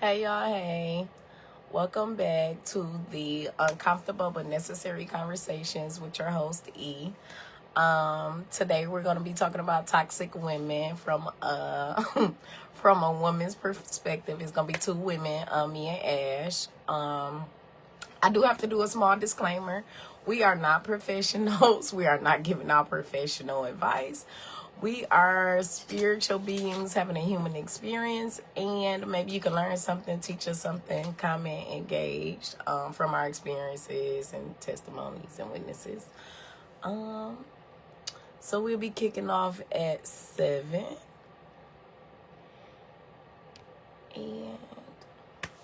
Hey y'all, hey. Welcome back to the Uncomfortable but Necessary Conversations with your host E. Today we're going to be talking about toxic women from from a woman's perspective. It's going to be two women, me and Ash. I do have to do a small disclaimer. We are not professionals. We are not giving out professional advice. We are spiritual beings having a human experience, and maybe you can learn something, teach us something, comment, engage from our experiences and testimonies and witnesses. So we'll be kicking off at 7. And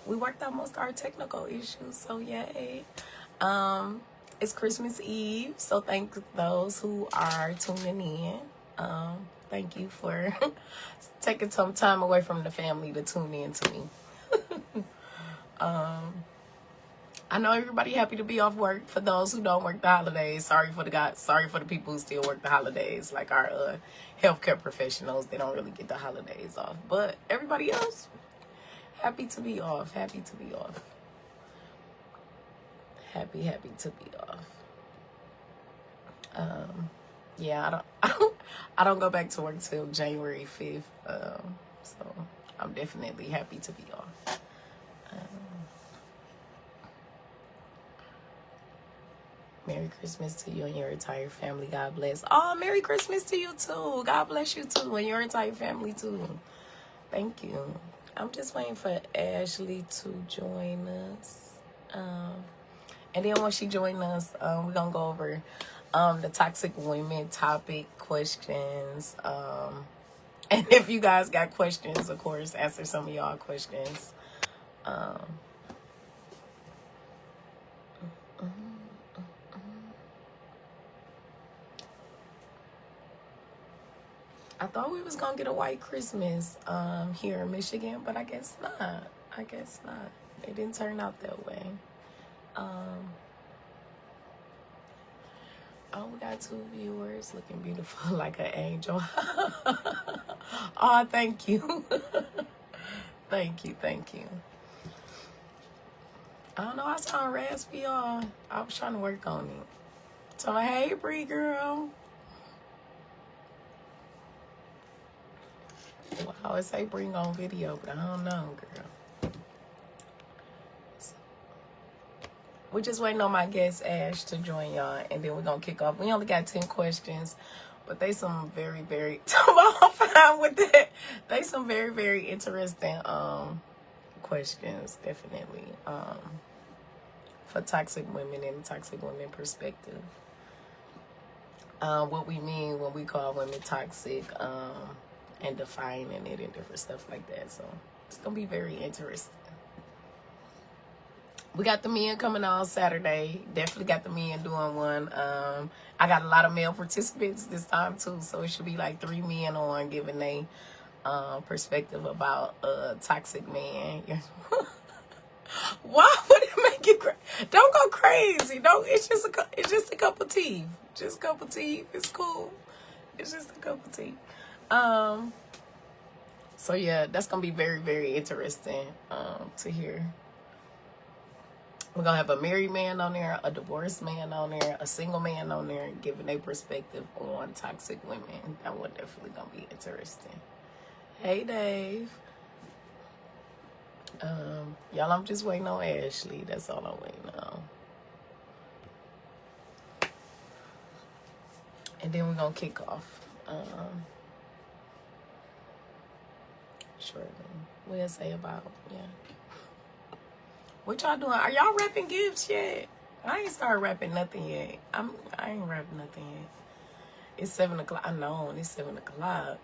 we worked out most of our technical issues, so yay. It's Christmas Eve, so thank those who are tuning in. Thank you for taking some time away from the family to tune in to me. I know everybody happy to be off work. For those who don't work the holidays, sorry for the people who still work the holidays, like our healthcare professionals. They don't really get the holidays off, but everybody else happy to be off. Happy to be off. Happy to be off. Yeah, I don't go back to work till January 5th. So I'm definitely happy to be off. Merry Christmas to you and your entire family. God bless. Oh, Merry Christmas to you too. God bless you too and your entire family too. Thank you. I'm just waiting for Ashley to join us. And then once she joins us, we're going to go over the toxic women topic questions. And if you guys got questions, of course, answer some of y'all questions. I thought we was going to get a white Christmas here in Michigan, but I guess not. It didn't turn out that way. Oh, we got 2 viewers looking beautiful like an angel. Oh, thank you. Thank you. I don't know, I sound raspy, y'all. I was trying to work on it. So, hey, Bree girl. Well, I always say bring on video, but I don't know, girl. We're just waiting on my guest, Ash, to join y'all, and then we're going to kick off. We only got 10 questions, but they some very, very, I'm fine with that. They some very, very interesting questions, definitely, for toxic women and toxic women perspective. What we mean when we call women toxic, and defining it and different stuff like that. So it's going to be very interesting. We got the men coming on Saturday. Definitely got the men doing one. I got a lot of male participants this time too, so it should be like 3 men on giving their perspective about toxic man. Why would it make you crazy? Don't go crazy. Don't. It's just a cup of tea. Just a cup of tea. It's cool. It's just a cup of tea. So yeah, that's gonna be very, very interesting to hear. We're going to have a married man on there, a divorced man on there, a single man on there, giving their perspective on toxic women. That one definitely going to be interesting. Hey, Dave. Y'all, I'm just waiting on Ashley. That's all I'm waiting on. And then we're going to kick off. Shortly. We'll say about, yeah. What y'all doing? Are y'all wrapping gifts yet? I ain't started wrapping nothing yet. I ain't wrapping nothing yet. It's 7 o'clock. I know, it's 7 o'clock.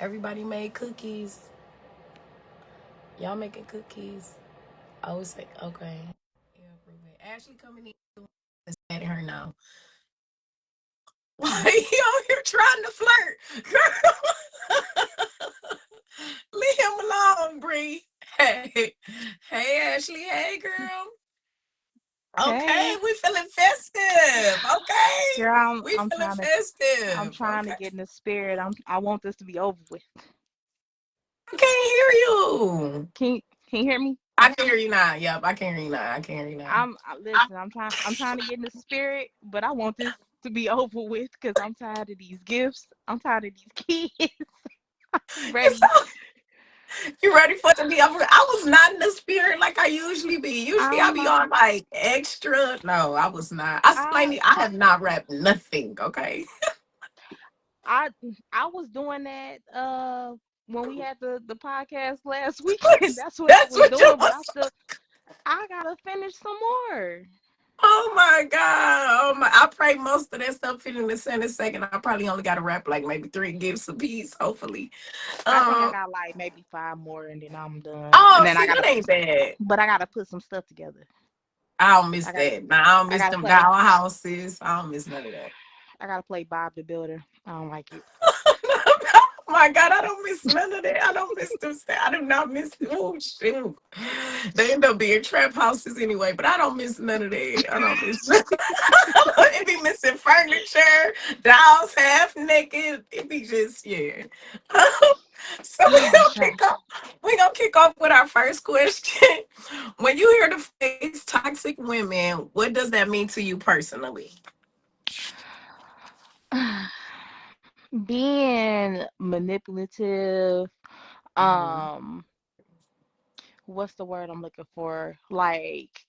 Everybody made cookies. Y'all making cookies? I would say, okay. Yeah, Ashley coming in. Let's at her now. Why you out here trying to flirt? Girl. Leave him alone, Bree. Hey. Hey, Ashley. Hey, girl. Okay, Hey, we feeling festive. Okay, girl, we feeling I'm festive. trying to Okay. get in the spirit. I want this to be over with. I can't hear you. Can you hear me? I can hear you now. Yep, I can hear you now. I can hear you now. Listen. I'm trying to get in the spirit, but I want this to be over with because I'm tired of these gifts. I'm tired of these kids. I'm You ready. sound, you ready for it to be over? I was not in the spirit like I usually be. Usually I I'm be not. on like extra. No, I was not. I I explained it. I have not rapped nothing. Okay. I I was doing that when we had the podcast last weekend. That's That's what I that's was what you doing, but was. I gotta finish some more. Oh my god! Oh my! I pray most of that stuff fit in the center second. I probably only got to rap like maybe three gifts a piece, hopefully. I think I Um. got like maybe five more, and then I'm done. And Oh, then see, that ain't bad. I gotta put some stuff together. I don't miss I gotta that. Nah, I don't I miss gotta them play doll houses. I don't miss none of that. I gotta play Bob the Builder. I don't like it. Oh my God, I don't miss none of that. I don't miss them. I do not miss. Oh shoot, they end up being trap houses anyway. But I don't miss none of that. I don't miss. It be missing furniture, dolls half naked. It be just yeah. So Oh, child. we gonna kick off with our first question. When you hear the phrase "toxic women," what does that mean to you personally? Being manipulative, Hmm. um, what's the word I'm looking for? Like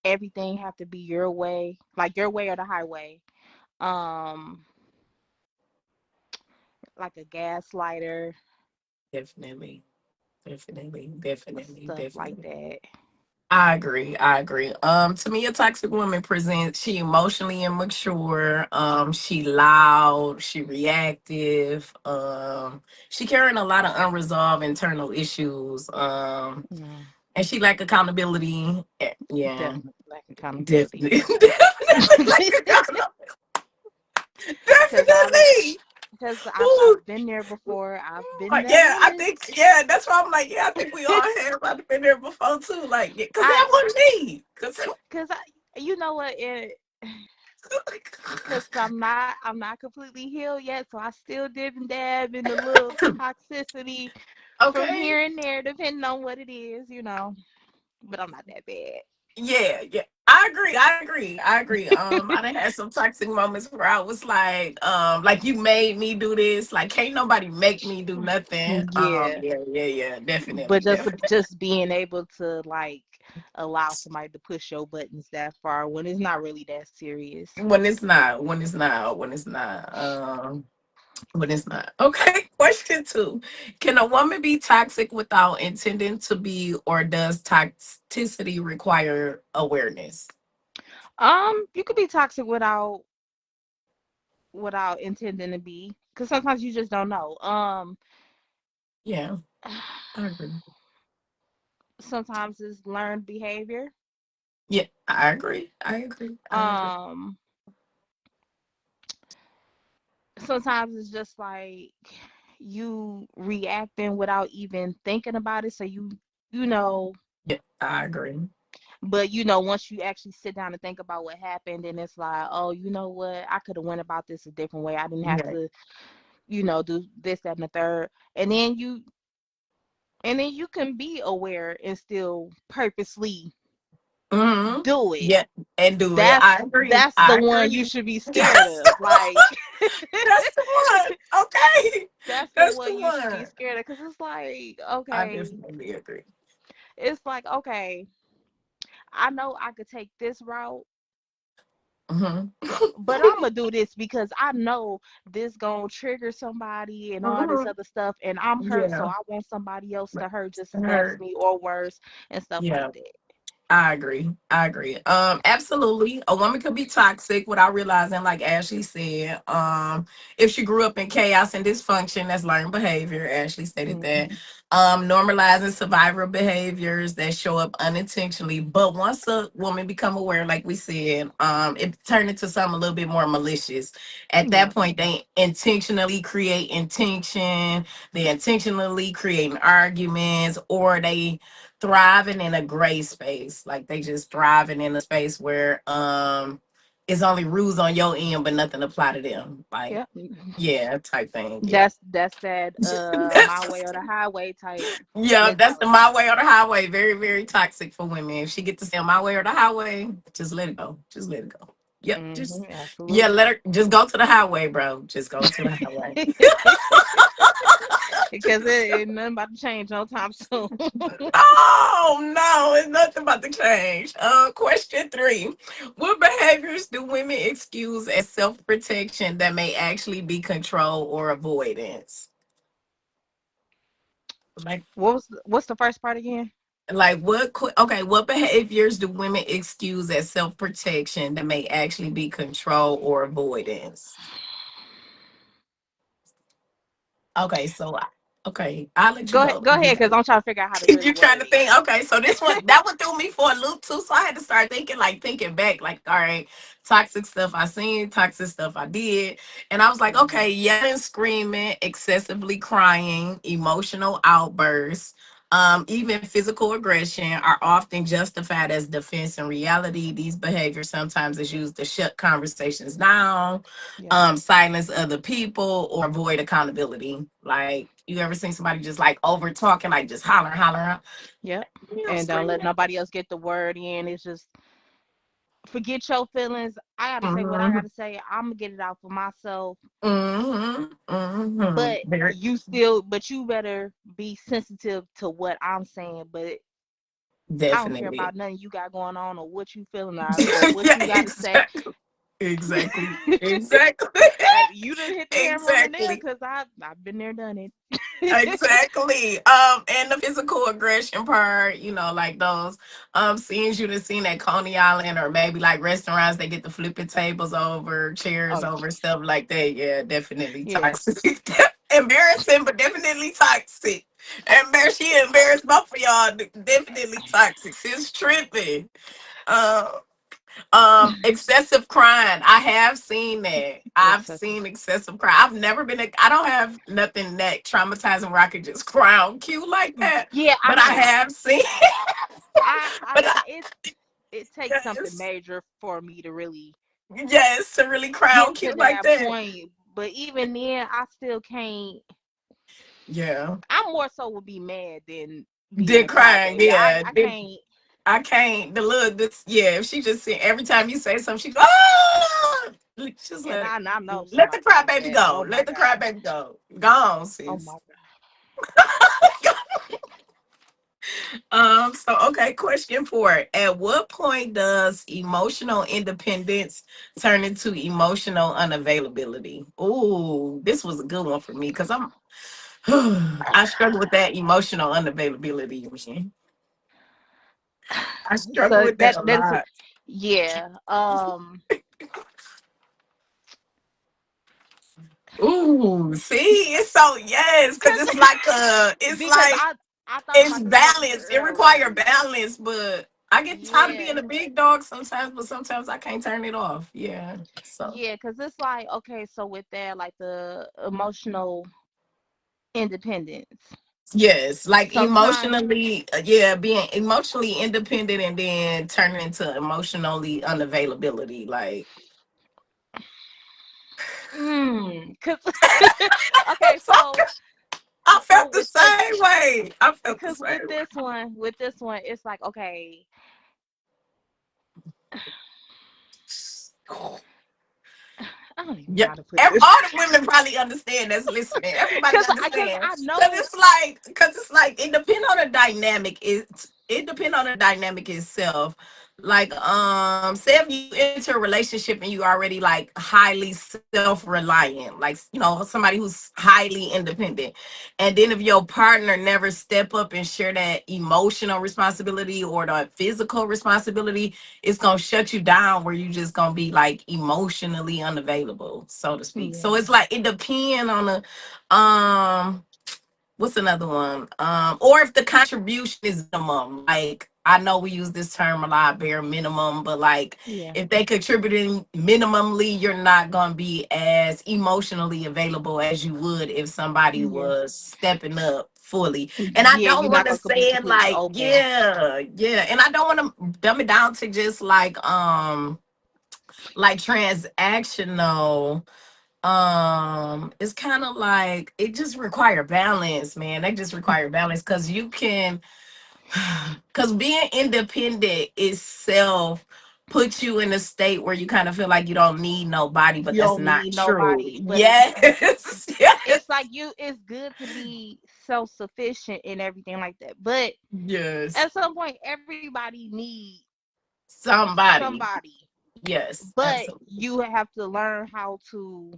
everything have to be your way, like your way or the highway. Um, like a gaslighter, Definitely. Definitely, definitely, stuff like definitely. that. I agree. I agree. To me, a toxic woman presents she emotionally immature. She loud. She reactive. She carrying a lot of unresolved internal issues. Yeah, And she lack accountability. Yeah, definitely lack accountability. definitely, definitely lack accountability. Cause I've Definitely. because Ooh, I've been there before. I've been like, that yeah, I woman. think yeah, that's why I'm like, yeah, I think we all have I've been there before too. Like, yeah, cause I that wasn't me. Cause cause I you know what because I'm not completely healed yet, so I still dib and dab in the little toxicity from okay. here and there, depending on what it is, you know. But I'm not that bad. Yeah, yeah. I agree. I agree. I agree. I done had some toxic moments where I was like you made me do this. Like, can't nobody make me do nothing. Yeah, Yeah, yeah, yeah. but Definitely, definitely. just being able to like allow somebody to push your buttons that far when it's not really that serious. When it's not. Okay, question two. Can a woman be toxic without intending to be, or does toxicity require awareness? You could be toxic without intending to be, because sometimes you just don't know. Yeah, I agree. Sometimes it's learned behavior. Yeah, I agree. I agree. I agree. Um, Sometimes it's just like you reacting without even thinking about it. So you know, Yeah, I agree. but once you actually sit down and think about what happened, and it's like, oh, you know what, I could have went about this a different way. I didn't have Yeah. to, do this, that, and the third. And then you can be aware and still purposely Hmm. do it. Yeah, and do it. That's I agree. that's the I one you agree. should be scared That's of. the Like one. That's the one. Okay. that's the That's the one you should be one. scared of because it's like, I okay, definitely agree. it's like, okay, I know I could take this route, Hmm. but I'm gonna do this because I know this gonna trigger somebody and all this Hmm. other stuff, and I'm hurt, so Yeah. I want somebody else to hurt just as bad as Her. me or worse and stuff like Yeah. that. I agree. I agree. Absolutely. A woman could be toxic without realizing, like Ashley said. If she grew up in chaos and dysfunction, that's learned behavior. Ashley stated that. Hmm. Normalizing survivor behaviors that show up unintentionally. But once a woman become aware, like we said, it turned into something a little bit more malicious. At Yeah. that point, they intentionally create intention, they intentionally create arguments, or they thriving in a gray space. Like they just thriving in a space where it's only rules on your end, but nothing apply to them. Like, Yep. yeah, type thing. Yeah. That's that my way or the highway type Yeah, that's the mentality. my way or the highway. Very, very toxic for women. If she get to say my way or the highway, just let it go. Just let it go. Yep. Just yeah, Absolutely. let her just go to the highway, bro. Just go to the highway. Because it ain't nothing about to change no time soon. Oh no, it's nothing about to change. Question three. What behaviors do women excuse as self-protection that may actually be control or avoidance? Like What's the first part again? okay, what behaviors do women excuse as self-protection that may actually be control or avoidance? Okay, okay, I'll let you go. Go ahead, because I'm trying to figure out how to really You trying word to it. think? Okay, so this one that one threw me for a loop too. So I had to start thinking, like thinking back, like all right, toxic stuff I seen, toxic stuff I did, and I was like, Mhm. okay, yelling, screaming, excessively crying, emotional outbursts. Even physical aggression are often justified as defense. In reality, these behaviors sometimes is used to shut conversations down, Yep. silence other people, or avoid accountability. Like, you ever seen somebody just like over talking, like just hollering, hollering, Yep. And don't let screaming? nobody else get the word in. It's just forget your feelings. I gotta say what I Mm-hmm. gotta say. I'm gonna get it out for myself. Mm-hmm. Mm-hmm. But Very but you better be sensitive to what I'm saying. But I don't care definitely. about nothing you got going on or what you feeling or what Yeah, you gotta say. exactly. Exactly. Exactly. You done hit the hammer on the nail Exactly. because I've been there, done it. Exactly. And the physical aggression part, like those scenes you've seen at Coney Island or maybe like restaurants they get the flipping tables over, chairs Oh over, stuff like that. Yeah, definitely yeah. toxic. Embarrassing, but definitely toxic. She embarrassed both of y'all. Definitely toxic. She's tripping. Um excessive crying. I have seen that. I've Excessive. seen excessive cry. I've never been I don't have nothing that traumatizing where I could just cry on cue like that. Yeah, I But I can't. have seen I but can't. It takes something yes. major for me to really Yes, to really cry on get to cue like that that. point. But even then, I still can't. Yeah. I more so would be mad than being Did a crying, crybaby. yeah. I can't. I can't the little this yeah, if she just said every time you say something, she goes, ah, just And I know let the somebody like crybaby that. go. Oh my Let the god. crybaby go. Gone, Oh sis. my So okay, question four. At what point does emotional independence turn into emotional unavailability? Ooh, this was a good one for me because I'm I struggle with that emotional unavailability. god. I struggle So with that a that's lot. yeah. Ooh, see, it's so yes, because Cause because I thought it's about this question balance. It earlier. requires balance, but I get tired of Yeah. being a big dog sometimes, but sometimes I can't turn it off. Yeah. So Yeah, because it's like, okay, so with that, like the emotional independence. yes, like Sometimes, emotionally, yeah, being emotionally independent and then turning into emotionally unavailability. Like, cause okay, so I so felt the same way. I felt the because same with this one, it's like, okay, way. I don't even know Yeah, how to put this. all the women probably understand that's listening. Everybody Cause I understands know, because it's like it depends on the dynamic. It depends on the dynamic itself. Like, say if you enter a relationship and you already like highly self-reliant, like somebody who's highly independent, and then if your partner never step up and share that emotional responsibility or the physical responsibility, it's gonna shut you down where you just gonna be like emotionally unavailable, so to speak. So yeah, it's like it depends on the what's another one? Or if the contribution is minimum, like I know we use this term a lot, bare minimum, but like yeah, if they contributing minimally, you're not gonna be as emotionally available as you would if somebody yeah, was stepping up fully. And I yeah. don't You're not want to gonna be say it completely like, open. yeah, yeah. And I don't want to dumb it down to just like like transactional, it's kind of like it just require balance, man. They just require balance because you can, because being independent itself puts you in a state where you kind of feel like you don't need nobody, but You that's don't not need true. nobody, but Yes. it's Yes. like it's good to be self-sufficient and everything like that. But Yes. at some point everybody needs Somebody. somebody. Yes, But absolutely. you have to learn how to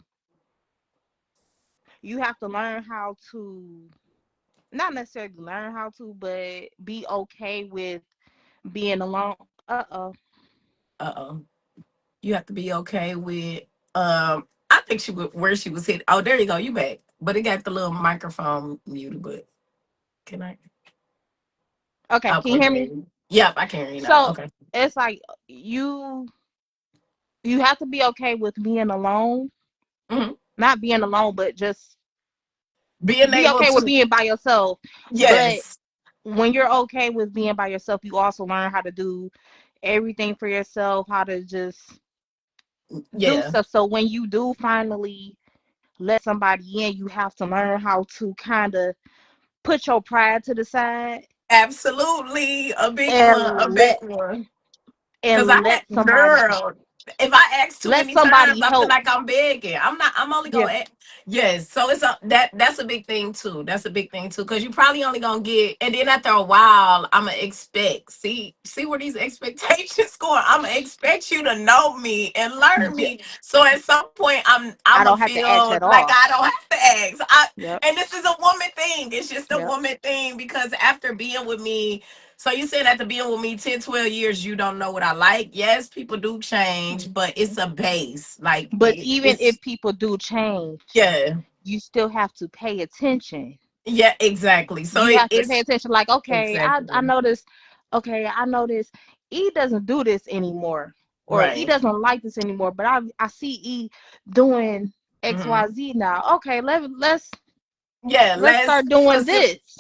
not necessarily learn how to, but be okay with being alone. Uh-oh. Uh-oh. You have to be okay with I think she would where she was hit. Oh, there you go, you back. But it got the little microphone muted, but can I Okay, can you okay, hear there me? you yep, I can hear you now. So Okay. it's like you have to be okay with being alone, Hmm. not being alone, but just Being be able okay with to being by yourself. But yes, when you're okay with being by yourself, you also learn how to do everything for yourself, how to just do yeah, stuff. So when you do finally let somebody in, you have to learn how to kind of put your pride to the side absolutely a and big one. Cause I and let had somebody girl. If I ask too let many times, somebody I feel help. like I'm begging. I'm not. I'm only Yeah. gonna. Yes. So it's a that's a big thing too. That's a big thing too. Cause you probably only gonna get, and then after a while, I'ma expect. See where these expectations going. I'ma expect you to know me and learn Yeah. me. So at some point, I I'ma don't have to ask feel at like all. I don't have to ask. Yep. And this is a woman thing. It's just a Yep. woman thing because after being with me, so you said after being with me 10, 12 years, you don't know what I like. Yes, people do change, but Mhm. it's a base. Like But even it's if people do change, yeah. you still have to pay attention. Yeah, exactly. So You have to pay it's attention. Like, okay, I exactly noticed. Okay, I noticed E doesn't do this anymore, or E right. doesn't like this anymore. But I see E doing X Hmm. Y Z now. Okay, Yeah, let's let's start doing cause this,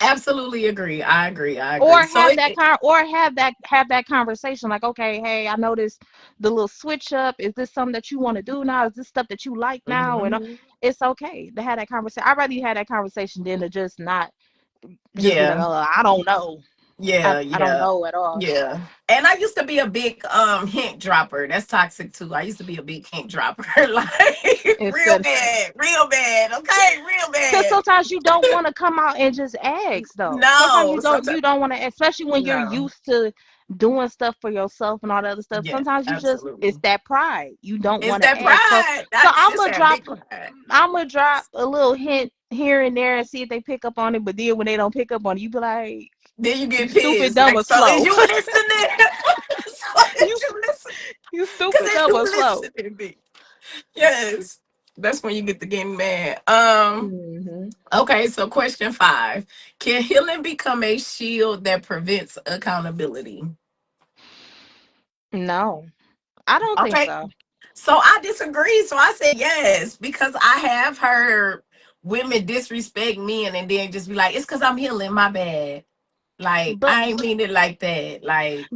absolutely agree. I agree. I or agree. So have that conversation. Like, okay, hey, I noticed the little switch up. Is this something that you want to do now? Is this stuff that you like now? And mhm. it's okay to have that conversation. I'd rather you have that conversation than to just not just be like, Yeah. oh, I don't know. Yeah, I don't yeah, know at all. yeah. And I used to be a big hint dropper. That's toxic too. I used to be a big hint dropper. Like real Instead, bad, real bad. Okay, real because bad. sometimes you don't want to come out and just ask though. Sometimes No, you sometimes don't want to, especially when you're no. used to doing stuff for yourself and all that other stuff. Yeah, Sometimes you just it's absolutely. that pride. You don't It's want to that ask. So pride. so That sis had big pride. I'm gonna drop a little hint here and there and see if they pick up on it. But then when they don't pick up on it, you be like, Then you you get stupid, pissed. dumb, Like, or so is slow. you listening? So you is you listening? you Because stupid, is dumb, you or slow. listening, bitch? Yes. That's when you get to getting mad. Hmm. Okay, so question 5. Can healing become a shield that prevents accountability? No, I don't think Okay. so. So I disagree. So I said yes, because I have heard women disrespect men and then just be like, it's because I'm healing, my bad. Like, But I ain't mean it like that. Like,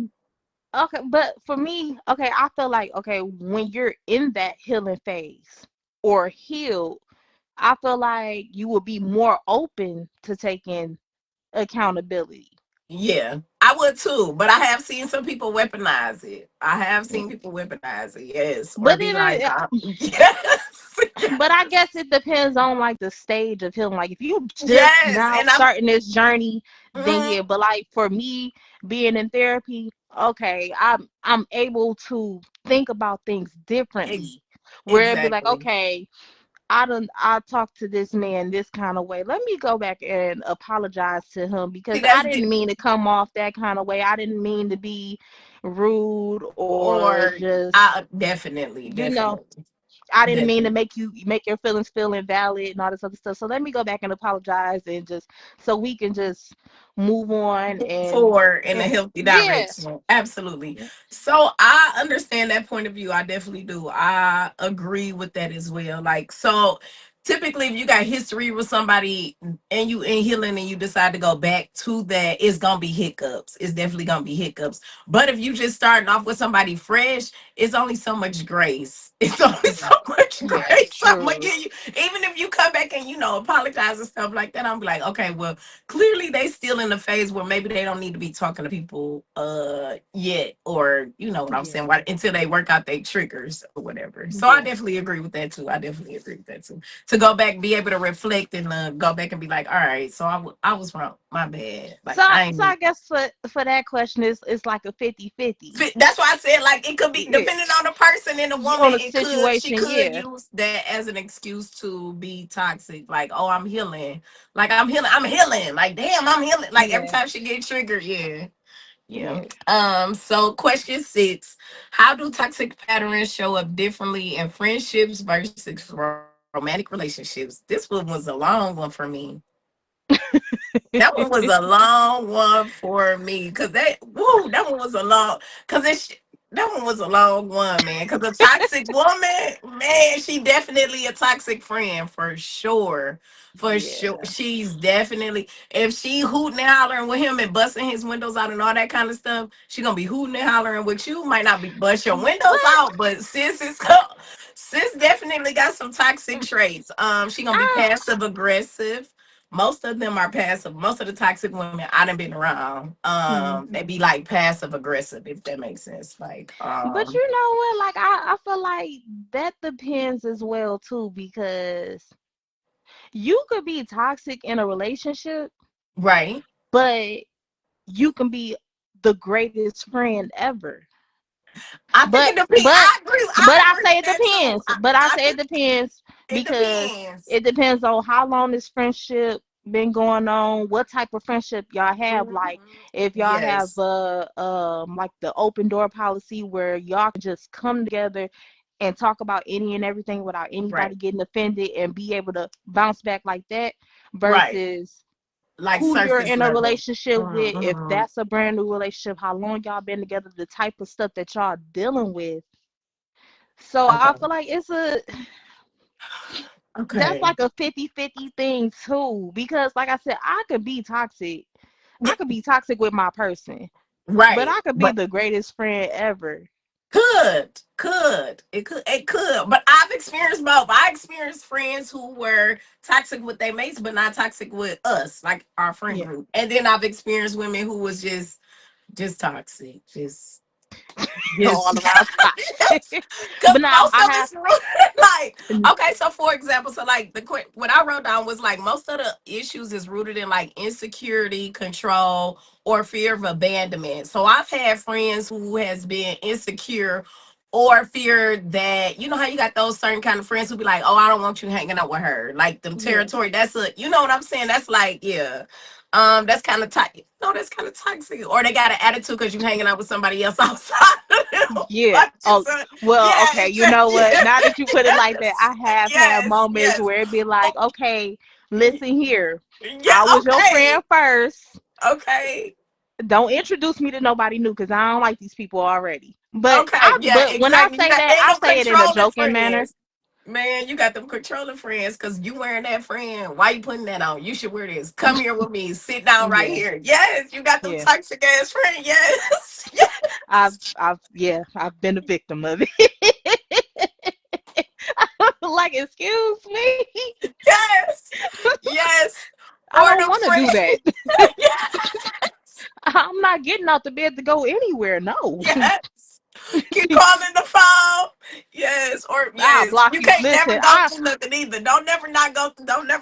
okay, but for me, okay, I feel like okay, when you're in that healing phase or healed, I feel like you will be more open to taking accountability. yeah, I would too. But I have seen some people weaponize it. I have seen people weaponize it, yes. Or But be then, like, yes. but I guess it depends on like the stage of healing. Like if you just Yes. now And I'm, starting this journey, then mhm, yeah. But like for me, being in therapy, okay, I'm able to think about things ex- differently. Where it'd be like, exactly. okay, I talked to this man this kind of way. Let me go back and apologize to him See, because I that's didn't mean to come off that kind of way. I didn't mean to be rude or or just, I definitely, you know, definitely, I didn't mean to definitely. make your feelings feel invalid and all this other stuff. So let me go back and apologize and just so we can just move on For in a and healthy yeah. direction. Absolutely. So I understand that point of view. I definitely do. I agree with that as well. Like, so typically if you got history with somebody and you in healing and you decide to go back to that, it's gonna be hiccups. It's definitely gonna be hiccups. But if you just starting off with somebody fresh, it's only so much grace. It's only so Yeah, much that's grace I'm gonna true. give you. Even if you come back and apologize and stuff like that, I'm be like, okay, well, clearly they still in the phase where maybe they don't need to be talking to people yet, or you know what I'm saying, Yeah. why, until they work out their triggers or whatever. So I Yeah. definitely agree with that too. I definitely agree with that too, to go back, be able to reflect and go back and be like, all right, so I was wrong. My bad. Like So I so ain't. I guess for that question is it's like a 50-50. That's why I said like it could be Yeah. depending on the person and the woman. On a She situation, could yeah. use that as an excuse to be toxic. Like, oh, I'm healing. Like I'm healing. I'm healing. Like damn, I'm healing. Like every Yeah. time she get triggered, yeah. Yeah. Yeah. So question 6. How do toxic patterns show up differently in friendships versus romantic relationships? This one was a long one for me. That one was a long one for me. That one was a long, cause that one was a long one, man. Cause a toxic woman, man, she definitely a toxic friend for sure. For sure. Yeah. She's definitely, if she hooting and hollering with him and busting his windows out and all that kind of stuff, she gonna be hooting and hollering with you. Might not be bust your windows But out, but sis definitely got some toxic traits. She gonna be I passive aggressive. Most of them are passive. Most of the toxic women I done been around, they mhm. be like passive aggressive, if that makes sense. Like, But you know what? Like I feel like that depends as well too, because you could be toxic in a relationship, right. but you can be the greatest friend ever. I think But it depends. but but I I agree say with it that too. depends. But I I say it think depends it because depends. it depends on how long this friendship been going on, what type of friendship y'all have. Like Mhm. if y'all have Yes. like the open door policy where y'all can just come together and talk about any and everything without anybody Right. getting offended and be able to bounce back like that Right. versus Like who you're surface in a level. relationship with, if Mhm. that's a brand new relationship, how long y'all been together, the type of stuff that y'all dealing with. So I Okay. feel like that's Okay. like a 50-50 thing too. Because like I said, I could be toxic. Yeah, I could be toxic with my person, but right. I could be But the greatest friend ever. it could, but I've experienced both. I experienced friends who were toxic with their mates but not toxic with us, like our friend Yeah. group, and then I've experienced women who was just toxic, All just around yes. toxic. Because But now most I of have it's rooted like, okay, so for example, so like what I wrote down was like most of the issues is rooted in like insecurity, control, or fear of abandonment. So I've had friends who has been insecure or fear that, you know how you got those certain kind of friends who be like, oh, I don't want you hanging out with her, like them yeah. territory. That's a, you know what I'm saying, that's like, yeah, that's kind of tight. No, that's kind of toxic. Or they got an attitude because you hanging out with somebody else outside of them. Yeah. Like, Oh, well, okay. yes, You know what? Now that you put it like that, yes, I have had yes, moments yes. where it'd be Oh, like, okay, listen here. yeah, I was your okay, friend first. okay, Don't introduce me to nobody new because I don't like these people already. But okay. Yeah, but when I exactly. You say got that, and I them say it in a controlling joking manner. friends. Man, you got them controlling friends because you wearing that friend. Why you putting that on? You should wear this. Come here with me. Sit down right Yeah, here. Yes, you got them yeah. toxic ass friend. Yes, I've been a victim of it. Like, excuse me. yes, yes. I Or don't them want to do friends. that. Yes. I'm not getting out the bed to go anywhere. No. Yes. Keep calling the phone. Yes. Or I'll yes. block You you. can't never Listen, go through nothing either. Don't never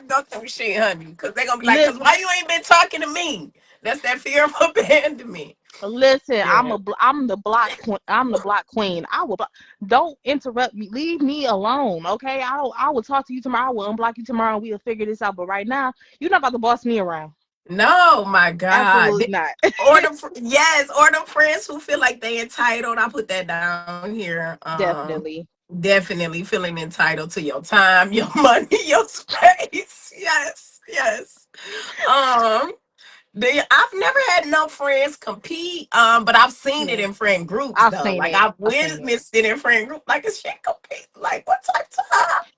go through shit, honey. Cause they're gonna be like, cause listen, why you ain't been talking to me? That's that fear of abandonment. listen. Yeah. I'm the block queen. I'm the block queen. Don't interrupt me. Leave me alone, okay? I will talk to you tomorrow. I will unblock you tomorrow, and we'll figure this out. But right now, you're not about to boss me around. No, my God. Absolutely not. Yes, or the friends who feel like they entitled. I put that down here. Definitely. Definitely feeling entitled to your time, your money, your space. Yes, yes. Um, I've never had no friends compete, but I've seen it Yeah, in friend groups I've though. seen Like it. I've I've seen it. witnessed it in friend group. Like, is she compete? Like, what type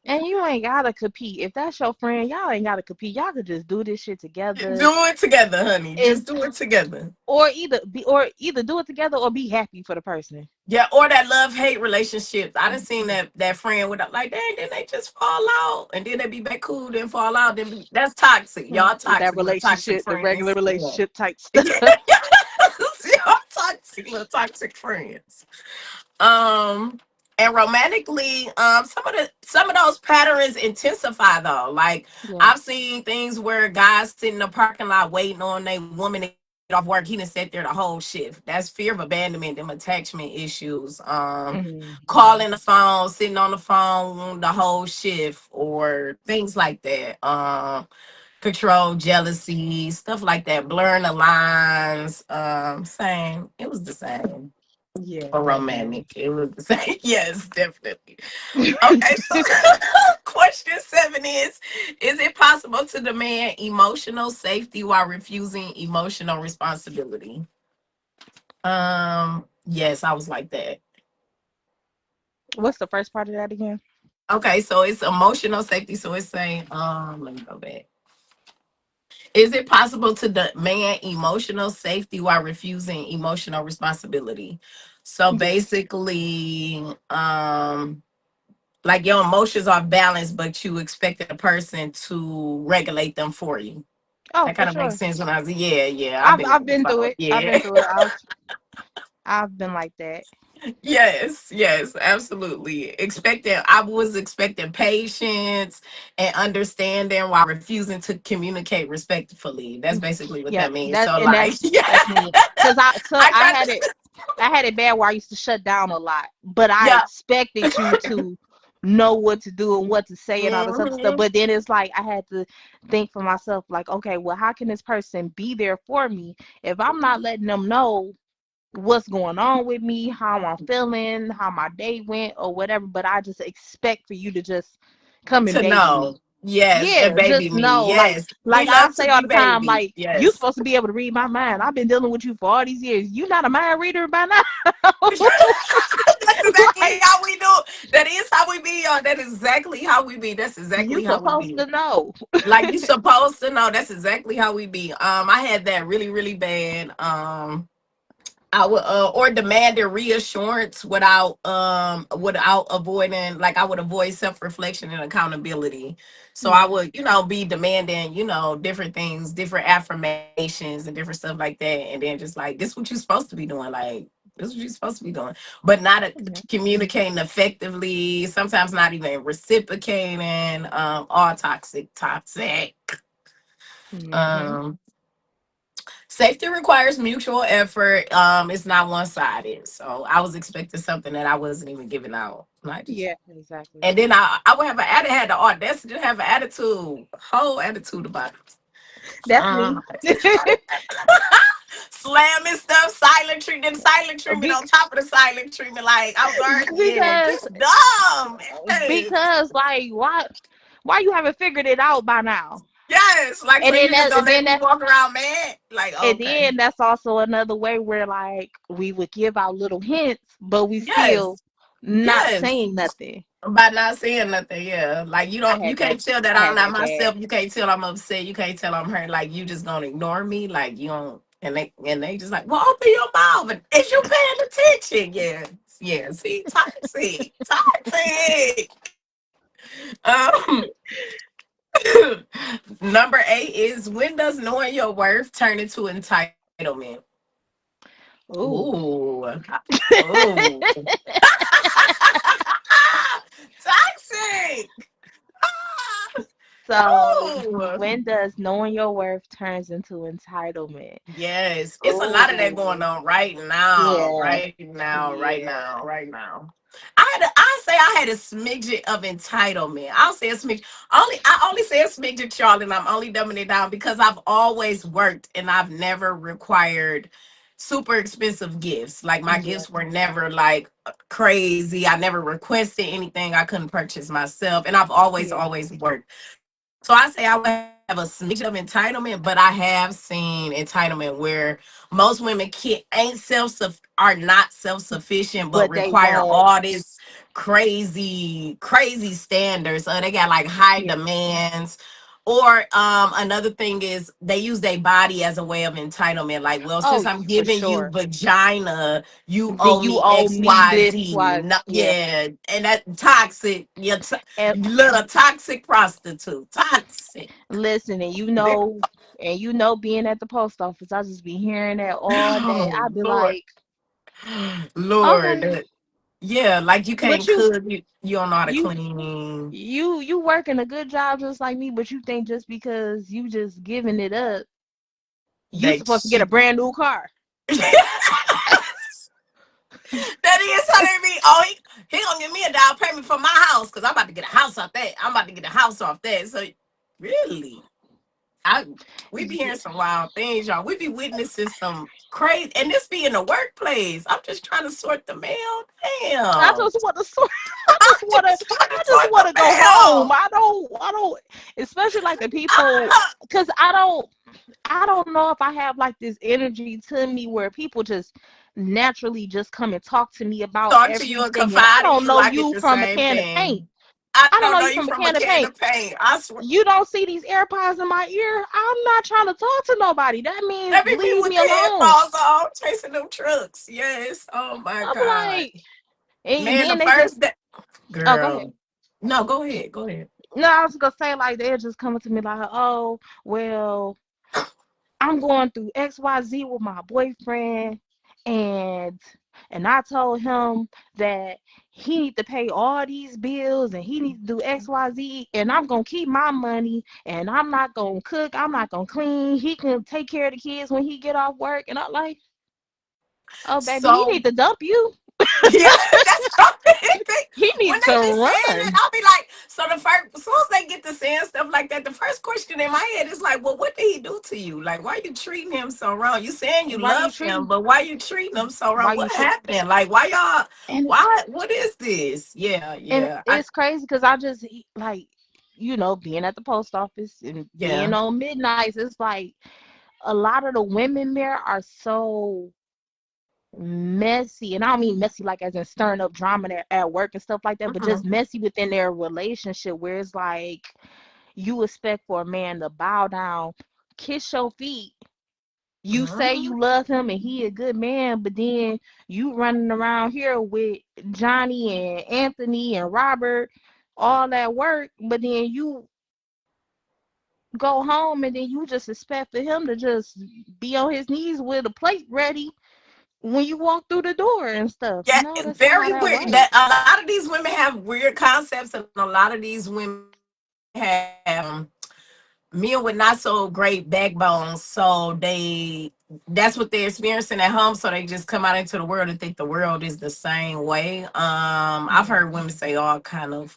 And you ain't gotta compete. If that's your friend, y'all ain't gotta compete. Y'all could just do this shit of together. do it together, honey? And Just do it together. or either do it together or be happy for the person. Yeah, or that love hate relationships. I done seen that friend with like, dang, then they just fall out, and then they be back cool, then fall out, that's toxic. Y'all That toxic, little toxic relationship, the regular friends. Yeah, relationship type stuff. y'all toxic, little toxic friends. Um, and romantically, some of those patterns intensify though. Like Yeah. I've seen things where guys sit in the parking lot waiting on a woman to get off work. He done sat there the whole shift. That's fear of abandonment, them attachment issues. Hmm. Calling the phone, sitting on the phone the whole shift, or things like that. Control, jealousy, stuff like that. Blurring the lines. Same. It was the same Yeah, for definitely. romantic. It was the same. Yes, definitely. Okay, so question 7 is it possible to demand emotional safety while refusing emotional responsibility? Yes, I was like that. What's the first part of that again? Okay, so it's emotional safety. So it's saying, let me go back. Is it possible to demand emotional safety while refusing emotional responsibility? So Yeah. basically, like your emotions are balanced, but you expected a person to regulate them for you. Oh, That for kind of makes sure. sense when I was, yeah, yeah, I've I've been I've there been through before. it. I've Yeah. been through it. I've been like that. Yes, yes, absolutely. I was expecting patience and understanding while refusing to communicate respectfully. That's basically what Yeah, that means. that So, and like, yeah, that's me. Cause I I got had it. to, I had it bad where I used to shut down a lot, but I yeah. expected you to know what to do and what to say and all this other stuff. Hmm. But then it's like I had to think for myself, like, okay, well, how can this person be there for me if I'm not letting them know what's going on with me, how I'm feeling, how my day went, or whatever? But I just expect for you to just come and To baby know, me. yes, and Yeah, baby just me, know, yes. We like I love to say all be the time, baby, like you yes. supposed to be able to read my mind. I've been dealing with you for all these years. You not a mind reader by now. That's exactly Like how we do. That is how we be, y'all. That is exactly how we be. That's you exactly how we supposed be. to know. Like you supposed to know. That's exactly how we be. I had that really, really bad. I would or demanded reassurance without avoiding, like I would avoid self-reflection and accountability. So I Yeah. would, be demanding, different things, different affirmations and different stuff like that. And then just like, this what you're supposed to be doing. Like, this what you're supposed to be doing. But not Yeah. communicating effectively, sometimes not even reciprocating, all toxic. Hmm. Um Safety requires mutual effort. It's not one sided. So I was expecting something that I wasn't even giving out. Like just, Yeah, exactly. and then I would have had the audacity to have an attitude, whole attitude about it. That's Uh, me. slamming stuff, silent treatment Be- on top of the silent treatment. Like I was already getting it. because Just dumb. Yes. like why you haven't figured it out by now? Yes. Like, so And then you just that gonna and let then me that walk around mad? Like, and okay. then that's also another way where like we would give out little hints, but we still Yes. not Yes. saying nothing. By not saying nothing, yeah. Like you can't tell that I I'm had not that bad. myself. You can't tell I'm upset. You can't tell I'm hurt. Like you just gonna ignore me. Like you don't, and they just like, well, open your mouth. And is you paying attention? Yeah, yeah. See, toxic. Um, number 8 is, when does knowing your worth turn into entitlement? Ooh. Ooh, ooh, toxic. So Oh, when does knowing your worth turns into entitlement? yes, it's a lot of that going Oh, on right now, yeah, right now, right yeah. now, right now. I say I had a smidget of entitlement. I'll say a smidget. I only say a smidget, Charlie, and I'm only dumbing it down because I've always worked and I've never required super expensive gifts. Like my Yeah. gifts were never like crazy. I never requested anything I couldn't purchase myself, and I've always Yeah. always worked. So I say I would have a smidge of entitlement, but I have seen entitlement where most women can't ain't are not self sufficient, but but they require won't. all this crazy standards. They got like high Yeah. demands. Or another thing is they use their body as a way of entitlement. Like, well, since Oh, I'm for giving you sure. vagina, you Then owe you me owe X, me Y, this, Z. why? No, Yeah. yeah, and that toxic. And Little toxic prostitute. Toxic. listen, and being at the post office, I just be hearing that all day. Oh I be Lord. like, Lord. okay, Yeah, like you but can't cook, you don't know how to you, clean. you working a good job just like me, but you think just because you just giving it up, you That supposed to get a she brand new car. That is how they be. Oh, he gonna give me a down payment for my house because I'm about to get a house off that. I'm about to get a house off that. So really, I we be Yeah. hearing some wild things, y'all. We be witnessing some crazy, and this be in the workplace. I'm just trying to sort the mail. I Damn, just want to sort. I'm just trying to I just sort want the to go home. mail. I don't, especially like the people, Ah, because I don't know if I have like this energy to me where people just naturally just come and talk to me about talk to you and everything, and I confide in don't you know like it's you the from a same can of paint. thing. I I don't don't know know you you from a from a can of can paint. of paint. I swear. You don't see these AirPods in my ear. I'm not trying to talk to nobody. That means There be people leave with me their alone. headphones on, chasing them trucks. Yes. Oh my I'm God. like, and Man, then the they just, first day. oh, go ahead. Girl. No, go ahead. Go ahead. No, I was gonna say like they're just coming to me like, oh, well, I'm going through XYZ with my boyfriend, and I told him that he need to pay all these bills and he needs to do XYZ, and I'm gonna keep my money, and I'm not gonna cook, I'm not gonna clean. He can take care of the kids when he get off work, and I'm like, oh baby, he So need to dump you. yeah, that's what I'm thinking. He When needs to they be saying that, run. I'll be like, so the first, as soon as they get to saying stuff like that, the first question in my head is like, well, what did he do to you? Like, why you treating him so wrong? You saying you Why you love him, treating? but why you treating him so Why wrong? you What treat? happened? Like, why y'all? And What is this? Yeah, and yeah, it's crazy because I just like, being at the post office and being yeah. on midnights, it's like a lot of the women there are so messy. And I don't mean messy like as in stirring up drama at work and stuff like that, but just Mhm, messy within their relationship where it's like you expect for a man to bow down, kiss your feet. You say mhm. you love him and he a good man, but then you running around here with Johnny and Anthony and Robert all at work, but then you go home and then you just expect for him to just be on his knees with a plate ready when you walk through the door and stuff. Yeah, No, that's not how very that weird. That works. a lot of these women have weird concepts, and a lot of these women have men with not so great backbones. So that's what they're experiencing at home. So they just come out into the world and think the world is the same way. I've heard women say all kind of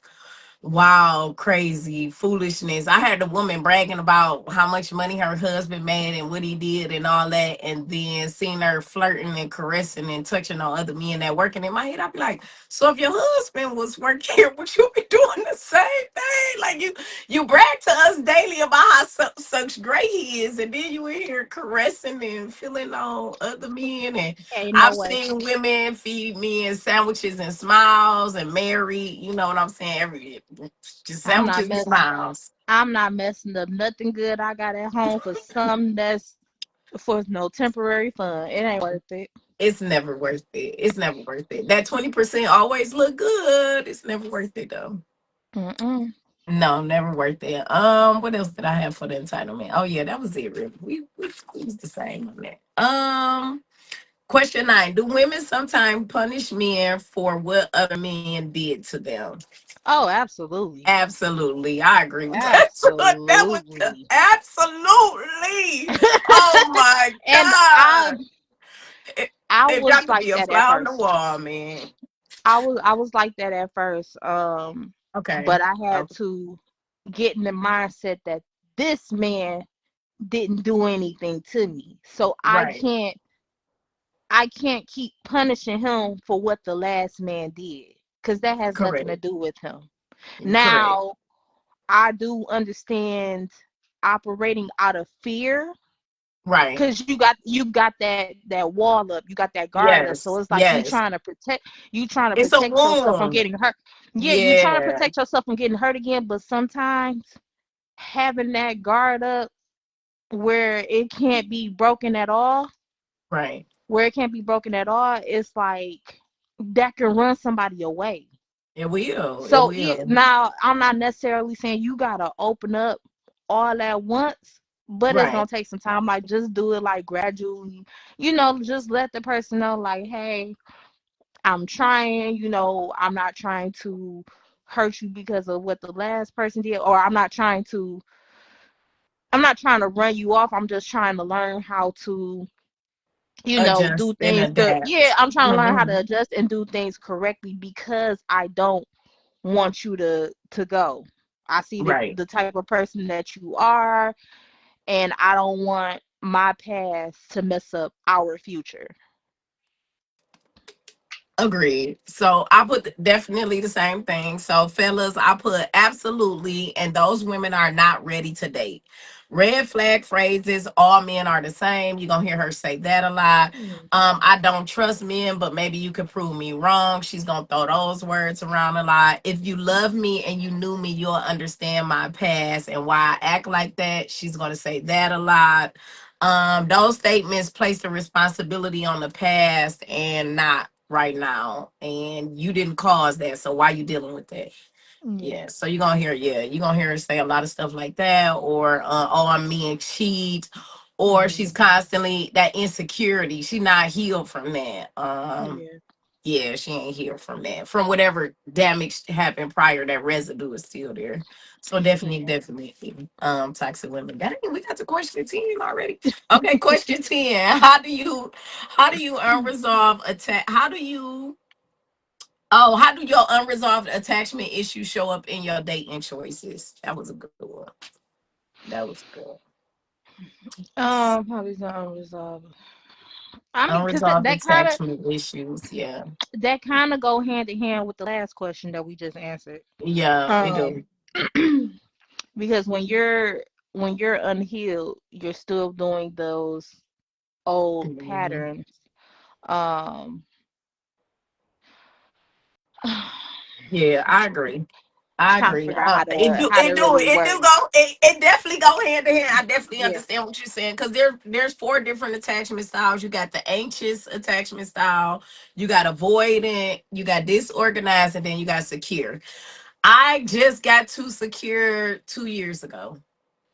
wild, crazy foolishness. I heard a woman bragging about how much money her husband made and what he did and all that, and then seeing her flirting and caressing and touching on other men that working. In my head, I'd be like, so if your husband was working here, would you be doing the same thing? Like you brag to us daily about how such great he is, and then you in here caressing and feeling on other men. And Hey, no I've way. seen women feed men sandwiches and smiles and marry, you know what I'm saying? Every just I'm not sandwiches and mess smiles. I'm not messing up nothing good I got at home for something that's for no temporary fun. It ain't worth it. It's never worth it. It's never worth it. That 20% always look good. It's never worth it though. Mm-mm. No, never worth it. What else did I have for the entitlement? Oh yeah, that was it. Really. We was the same on that. Question 9: do women sometimes punish men for what other men did to them? Oh, absolutely. Absolutely, I agree with that. That was Absolutely. absolutely. Oh my And God! If, I if y'all was could like be a that at fly on the first. wall, man. I was like that at first. Okay. But I had Okay. to get in the mindset that this man didn't do anything to me. So Right. I can't keep punishing him for what the last man did cuz that has nothing to Correct. do with him. Correct. Now, I do understand. operating out of fear, Right. because you got that wall up, you got that guard up, so Yes. it's like Yes. you trying to It's a protect yourself from wound. getting hurt. Yeah, you trying to Yeah. protect yourself from getting hurt again, but sometimes having that guard up where it can't be broken at all, Right. it's like that can run somebody away. It will. It So will. now I'm not necessarily saying you gotta open up all at once, but it's Right. gonna take some time. Like, just do it like gradually. Just let the person know, like, hey, I'm trying. I'm not trying to hurt you because of what the last person did, or I'm not trying to run you off. I'm just trying to learn how to do Adjust and things yeah, adapt. I'm trying to learn how Hmm. to adjust and do things correctly because I don't want you to go. I see Right. the type of person that you are, and I don't want my past to mess up our future. Agreed. So I put definitely the same thing. So fellas, I put absolutely, and those women are not ready to date. Red flag phrases, all men are the same. You're gonna hear her say that a lot. Mm. I don't trust men, but maybe you could prove me wrong. She's gonna throw those words around a lot. If you love me and you knew me, you'll understand my past and why I act like that. She's gonna say that a lot. Those statements place the responsibility on the past and not right now, and you didn't cause that, so why you dealing with that? Yeah. Yeah, so you're gonna hear her say a lot of stuff like that, or oh, I'm being cheat, or she's Hmm. constantly that insecurity, she not healed from that. Yeah. Yeah, she ain't healed from that, from whatever damage happened prior. That residue is still there. So definitely, Yeah. definitely, toxic women. Dang, we got to question 10 already. Okay, question 10. How do you unresolved attack? How do your unresolved attachment issues show up in your dating choices? That was a good one. That was good. Probably not unresolved. I mean, because Unresolved attachment issues. Yeah. that kind of go hand in hand with the last question that we just answered. Yeah, they Um, do. because when you're unhealed, you're still doing those old Mhm. patterns. Um, Yeah, I agree. I trying to agree. figure out It do. how to It do. really It do word it. go. It definitely go hand to hand. I definitely Yeah. understand what you're saying because there's four different attachment styles. You got the anxious attachment style. You got avoidant. You got disorganized, and then you got secure. I just got to secure 2 years ago.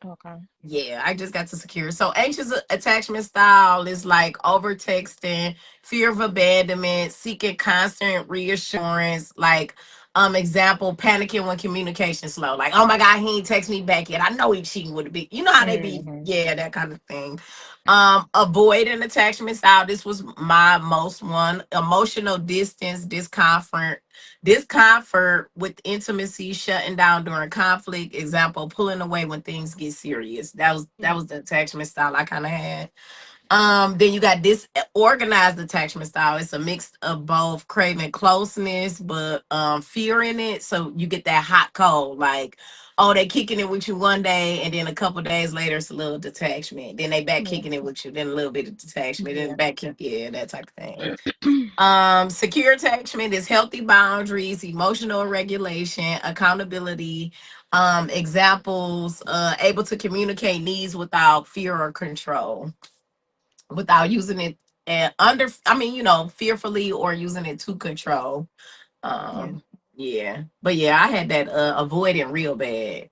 Okay. Yeah, I just got to secure. So anxious attachment style is like over texting, fear of abandonment, seeking constant reassurance, like example, panicking when communication slow. Like, oh my God, he ain't text me back yet. I know he cheating with a big, you know how they be, Hmm. yeah, that kind of thing. Avoiding attachment style. This was my most one. Emotional distance, discomfort with intimacy, shutting down during conflict. Example, pulling away when things get serious. That was the attachment style I kind of had. Then you got this organized attachment style. It's a mix of both craving closeness, but fearing it. So you get that hot cold, like, oh, they kicking it with you one day, and then a couple days later, it's a little detachment. Then they back Yeah. kicking it with you, then a little bit of detachment, then Yeah. back kick, yeah, that type of thing. Secure attachment is healthy boundaries, emotional regulation, accountability. Examples, able to communicate needs without fear or control, without using it fearfully or using it to control. Yeah. Um, yeah. But yeah, I had that avoiding real bad.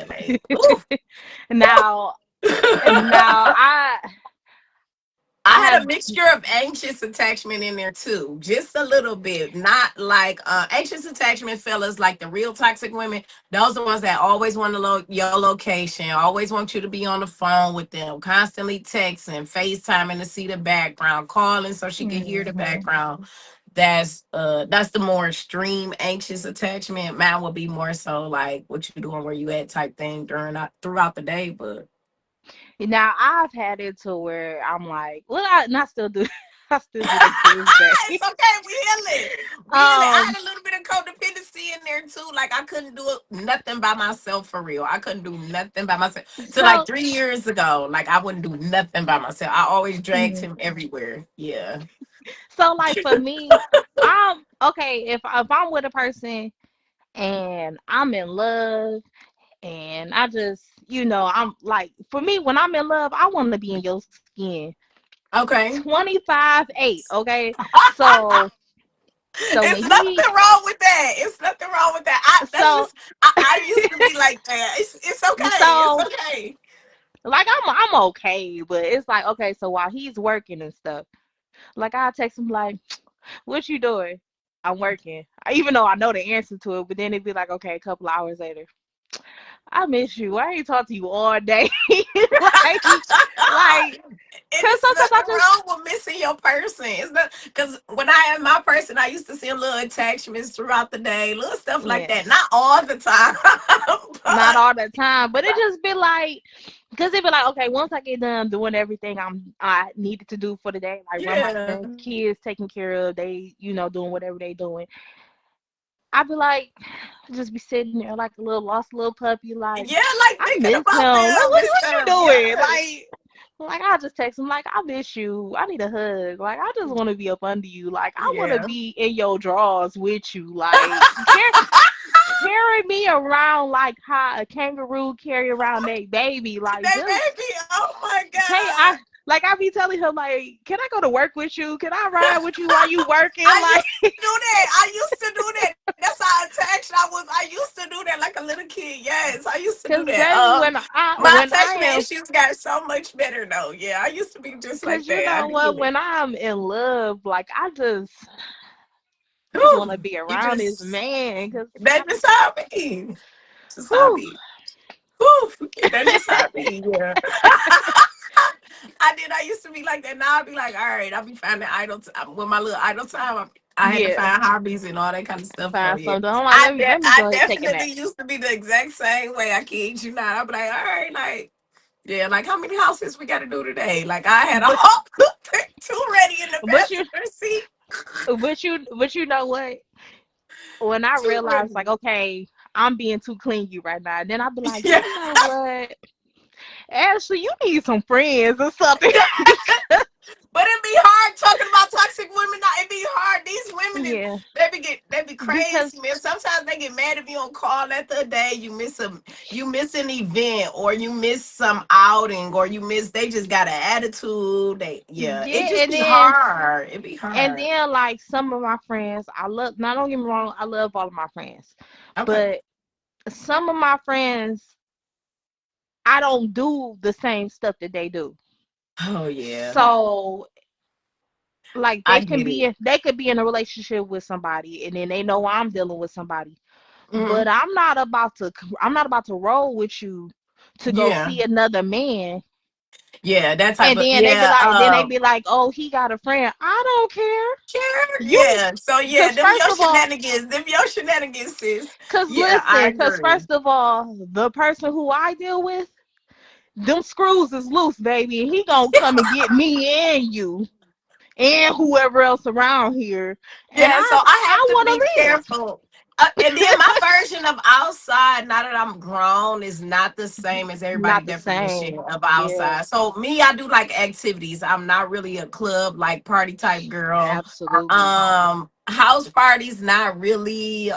Like, ooh. now, now I I had have. a mixture of anxious attachment in there too, just a little bit. Not like anxious attachment fellas, like the real toxic women. Those are the ones that always want to your location, always want you to be on the phone with them, constantly texting, FaceTiming to see the background, calling so she can hear the Hmm. background. That's the more extreme anxious attachment. Mine would be more so like what you doing, where you at type thing throughout the day, but Now I've had it to where I'm like, well, I still do. I still do that to this day. it's okay. We heal it. We heal it. I Um, had a little bit of codependency see in there too. Like I couldn't do nothing by myself for real. I couldn't do nothing by myself. So like So 3 years ago, like I wouldn't do nothing by myself. I always dragged mm, him everywhere. Yeah. so like for me, I'm okay if I'm with a person and I'm in love and I just I'm like for me when I'm in love, I want to be in your skin. Okay. 25/8, okay? So when It's he nothing wrong with that. It's nothing wrong with that. That's so just I used to be like that. It's okay. It's so okay. like I'm okay, but it's like okay, so while he's working and stuff, like I text him like, "What you doing?" I'm working. Even though I know the answer to it, but then it'd be like, okay, a couple hours later, I miss you. I ain't talked to you all day. like, like, And cause it's sometimes I nothing just wrong with missing your person. It's not because when I had my person, I used to send little attachments throughout the day, little stuff like yeah, that. Not all the time, not but all the time, but it just be like, cause it be like, okay, once I get done doing everything I needed to do for the day, like run my yeah, kids, taking care of, they doing whatever they doing. I'd be like, just be sitting there like a little lost little puppy, like yeah, like I thinking miss him. about Like them and what you stuff. doing? Yes, Like I just text him like I miss you. I need a hug. Like I just want to be up under you. Like I want to yeah. be in your drawers with you. Like carry me around like how a kangaroo carry around their baby. Like That just baby. Oh my hey, I god. like I be telling him like, can I go to work with you? Can I ride with you while you working? I Like, used to do that. I used to do that. That's how attached I was. I used to do that like a little kid. Yes, I used to do cause that. baby, My when I attachment am, issues got so much better though. Yeah, I used to be just like cause you that. I know what, did. when I'm in love, like I just want to Whew, be you around this just man. Cause that just how I be. Just how I whew, be. Whew, that just how I be. Yeah. I did. I used to be like that. Now I'd be like, all right, I'll be finding idle time. With my little idle time, I had to yeah, find hobbies and all that kind of stuff. So find yeah, something. I'm like, let me I go ahead and take a nap. definitely used to be the exact same way. I kid you not. I'd be like, all right, like yeah, like how many houses we got to do today? Like I had a But whole two ready in the but you passenger seat, but you know what? When I two realized like, ready. okay, I'm being too clingy right now, then I'll be like, Yeah. you know what? Ashley, you need some friends or something. But it be hard talking about toxic women. Now it be hard. These women, yeah, they be because crazy, man. Sometimes they get mad if you don't call at the day. You miss an event, or you miss some outing, or you miss. They just got an attitude. Yeah, it yeah, just be hard. It be and hard. then like some of my friends, I love. Now don't get me wrong, I love all of my friends, Okay. but some of my friends, I don't do the same stuff that they do. Oh yeah, So like I get it. they could be in a relationship with somebody and then they know I'm dealing with somebody. Hmm. But I'm not about to roll with you to go Yeah, see another man yeah. That type and of then yeah. they be like, "Oh, he got a friend." I don't care. Sure. You Yeah. So yeah, cuz them first your of all, shenanigans. Them your shenanigans, sis. cuz Yeah, I listen, cuz agree. first of all, the person who I deal with, them screws is loose, baby, and he going to come and get me and you and whoever else around here. And Yeah, so I have I to want be to leave. careful. And then my version of outside, now that I'm grown, is not the same as everybody' Not the definition same. of Yeah, outside. So me, I do like activities. I'm not really a club like party type girl. absolutely. House parties, not really.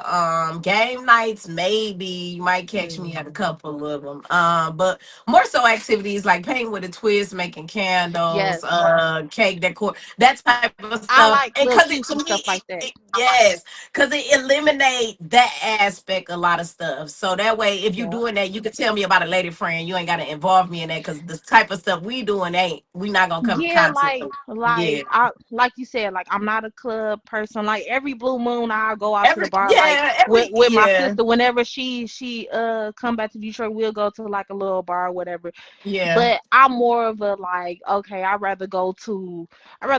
Game nights, maybe you might catch me at a Mm. couple of them. But more so activities like painting with a twist, making candles, Yes. cake decor, that type of stuff. I And like because little it to me, cutesy stuff like that. yes, because it eliminate that aspect a lot of stuff. So that way, if you Yeah. doing that, you can tell me about a lady friend. You ain't got to involve me in that because the type of stuff we doing ain't we not gonna come in Yeah, contact with. Yeah. like you said, like I'm not a club person. Like every blue moon I'll go out to the Every bar like yeah, every with my yeah, sister whenever she come back to Detroit, we'll go to like a little bar or whatever. yeah, But I'm more of a like, okay, I'd rather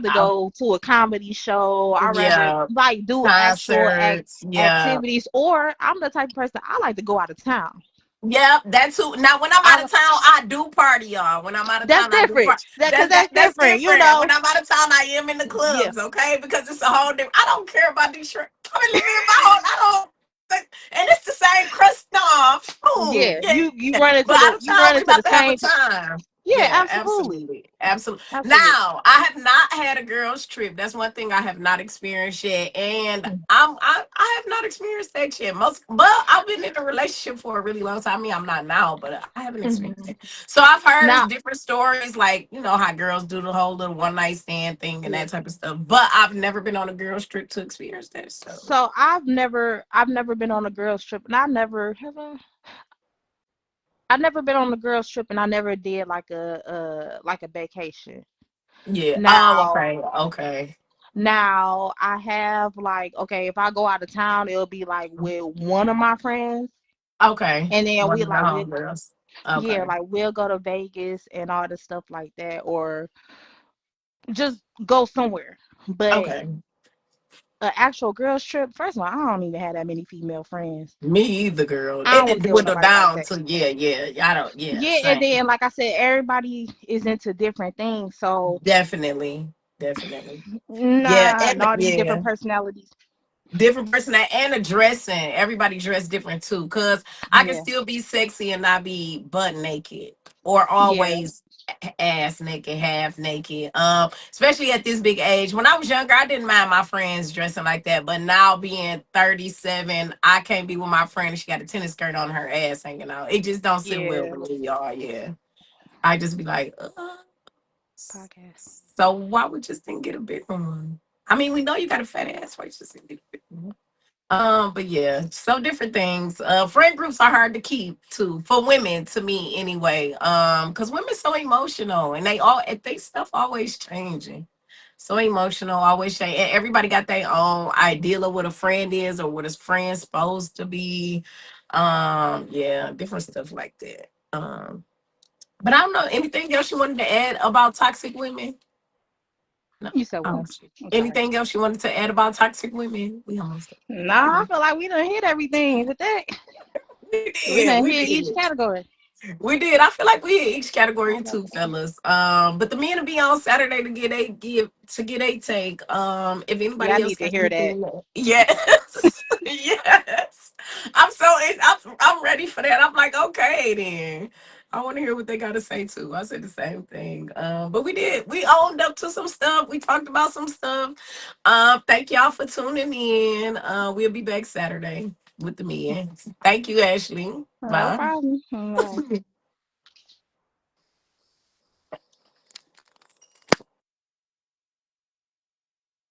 out, go to a comedy show. I'd rather yeah, like do actual concerts, yeah. activities, or I'm the type of person I like to go out of town. Yeah, that's who. Now, when I'm out I of town, I do party, y'all. When I'm out of That's town, I do different. party. That's That's different, different. When I'm out of town, I am in the Yeah. clubs, okay? Because it's a whole different. I don't care about Detroit. I mean, living in my own. I don't. And it's the same crust. No, Yeah, yeah. you run But into out the of you time, run we into the about to have a same. time. Yeah, Yeah, absolutely, absolutely. Absolutely. absolutely. Now, I have not had a girls' trip. That's one thing I have not experienced yet. And I have not experienced that yet. But I've been in a relationship for a really long time. I mean, I'm not now, but I haven't experienced Mhm. it. So I've heard Now, different stories, like, how girls do the whole little one night stand thing and yeah. that type of stuff. But I've never been on a girls' trip to experience that. So So I've never been on a girls trip, and I never have I've never been on a girls trip, and I never did like a vacation. yeah. Oh, Now, okay. Okay. now I have like, okay, if I go out of town, it'll be like with one of my friends, Okay. and then One we of the like we homegirls. yeah, Okay. like we'll go to Vegas and all the stuff like that, or just go somewhere. But Okay. an actual girls trip, first of all, I don't even have that many female friends. Me either, girl. I It don't want did to deal with dwindle nobody like down that. to yeah. I don't Yeah, and same. then like I said, everybody is into different things, so Definitely. Definitely. Yeah, nah, and and all these yeah. different personalities. Different person and the dressing. Everybody dressed different too. Cause I can Yeah, still be sexy and not be butt naked. Or yeah, always ass naked, half naked. Especially at this big age. When I was younger, I didn't mind my friends dressing like that. But now being 37, I can't be with my friend and she got a tennis skirt on her ass hanging out. It just don't sit well yeah. with me, y'all. Yeah. I just be like, Podcast. so why would you just didn't get a big one? I mean, we know you got a fat ass. Why you just didn't get a big one? But yeah, so different things. Friend groups are hard to keep too for women, to me anyway. Because women so emotional and they stuff always changing. So emotional, always change. And everybody got their own ideal of what a friend is or what a friend's supposed to be. Yeah, different stuff like that. But I don't know anything else you wanted to add about toxic women. No. You said Oh, what? shit. I'm sorry. Anything else you wanted to add about toxic women? We almost Nah, I feel like we done hit everything with that. we We did. done We hit each did. category. We did. I feel like we hit each category I got too, fellas. But the men will be on Saturday to get a take. If Yeah, I anybody else need to got hear that. anything, yes, yes. I'm ready for that. I'm like, okay, then. I want to hear what they got to say too. I said the same thing. But we did. We owned up to some stuff. We talked about some stuff. Thank y'all for tuning in. We'll be back Saturday with the men. Thank you, Ashley. No Bye. problem. Bye.